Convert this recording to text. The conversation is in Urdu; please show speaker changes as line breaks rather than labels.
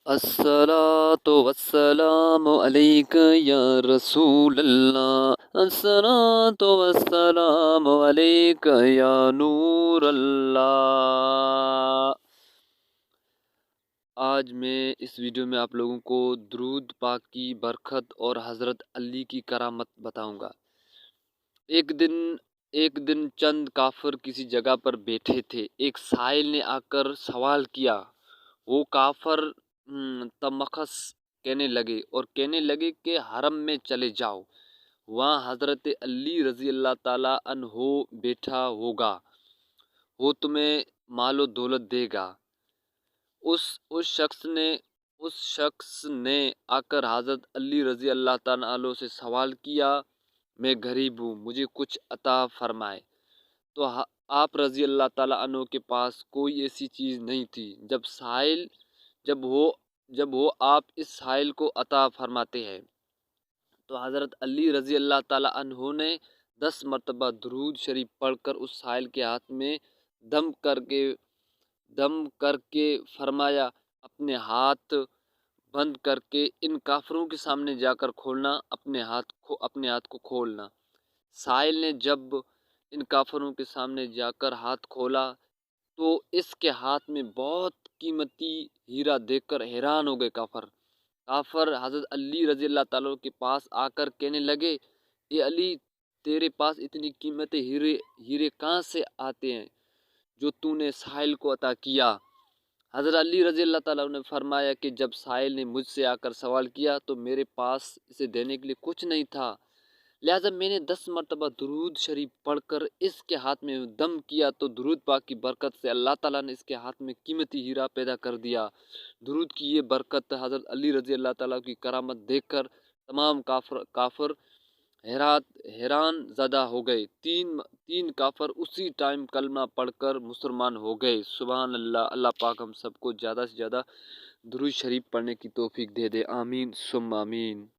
الصلاۃ والسلام علیک یا رسول اللہ، الصلاۃ والسلام علیک یا نور اللہ۔ آج میں اس ویڈیو میں آپ لوگوں کو درود پاک کی برکت اور حضرت علی کی کرامت بتاؤں گا۔ ایک دن چند کافر کسی جگہ پر بیٹھے تھے۔ ایک سائل نے آ کر سوال کیا۔ وہ کافر تمخص کہنے لگے کہ حرم میں چلے جاؤ، وہاں حضرت علی رضی اللہ تعالیٰ عنہ بیٹھا ہوگا، وہ تمہیں مال و دولت دے گا۔ اس شخص نے آ کر حضرت علی رضی اللہ تعالیٰ عنہ سے سوال کیا، میں غریب ہوں، مجھے کچھ عطا فرمائے۔ تو آپ رضی اللہ تعالیٰ عنہ کے پاس کوئی ایسی چیز نہیں تھی۔ جب وہ آپ اس سائل کو عطا فرماتے ہیں تو حضرت علی رضی اللہ تعالیٰ عنہ نے 10 مرتبہ درود شریف پڑھ کر اس سائل کے ہاتھ میں دم کر کے فرمایا، اپنے ہاتھ بند کر کے ان کافروں کے سامنے جا کر کھولنا، اپنے ہاتھ کو کھولنا۔ سائل نے جب ان کافروں کے سامنے جا کر ہاتھ کھولا تو اس کے ہاتھ میں بہت قیمتی ہیرا دیکھ کر حیران ہو گئے کافر حضرت علی رضی اللہ تعالیٰ کے پاس آ کر کہنے لگے، اے علی، تیرے پاس اتنی قیمتی ہیرے کہاں سے آتے ہیں جو تو نے سائل کو عطا کیا؟ حضرت علی رضی اللہ تعالیٰ نے فرمایا کہ جب سائل نے مجھ سے آ کر سوال کیا تو میرے پاس اسے دینے کے لیے کچھ نہیں تھا، لہٰذا میں نے 10 مرتبہ درود شریف پڑھ کر اس کے ہاتھ میں دم کیا تو درود پاک کی برکت سے اللہ تعالیٰ نے اس کے ہاتھ میں قیمتی ہیرا پیدا کر دیا۔ درود کی یہ برکت حضرت علی رضی اللہ تعالیٰ کی کرامت دیکھ کر تمام کافر حیران زدہ ہو گئے۔ تین کافر اسی ٹائم کلمہ پڑھ کر مسلمان ہو گئے۔ سبحان اللہ۔ اللہ پاک ہم سب کو زیادہ سے زیادہ درود شریف پڑھنے کی توفیق دے دے، آمین ثم آمین۔